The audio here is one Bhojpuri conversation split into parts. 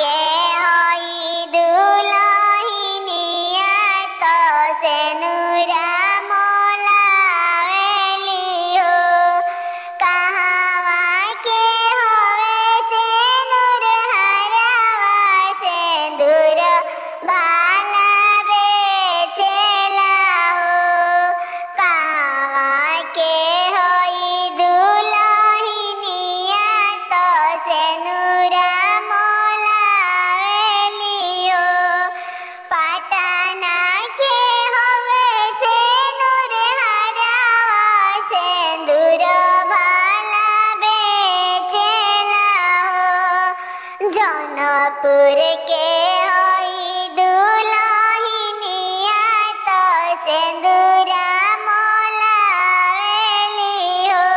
के होई दुलहिनिया तो से नूरा मोलावेली हो। कहवा के होवे से नूर हरवा सिंदूर भाला बेचेला हो। कहवा के होई दुलहिनिया तो से नूरा मोलावेली हो। पटना के होवे से नूर हरवा सिंदूर भाला बेचेला हो। जौनपुर के होई दुलहिनिया तो सिंदूरा मोलावेली हो।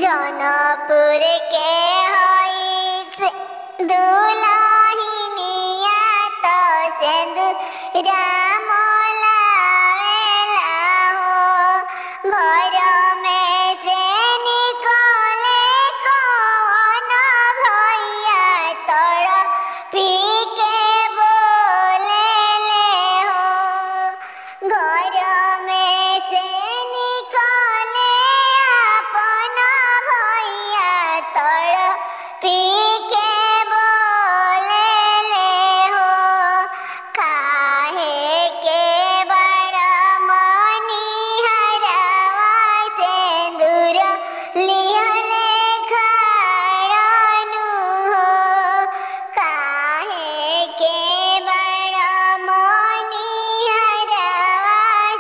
जौनपुर के होई दुलहिनिया तो सिंदूरा मोलावेला हो। घर में से निकले कौन भैया तड़पी के बोलेले हो। घर में से निकले अपन भैया तड़पी के बोलेले हो। काहे के बड़ मनिहरवा सिंदूर लिहले खड़नु हो। काहे के बड़ मनिहरवा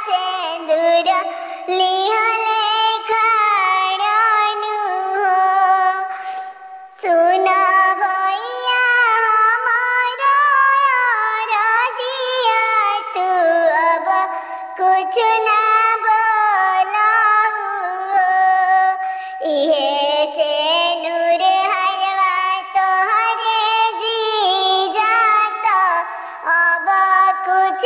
सिंदूर लिहले खड़नु हो। सुन भैया हमारो रजिया तू अब कुछ ना बोलहु हो। इहे से नूर हरवा तोहरे जीजा तो अब कुछ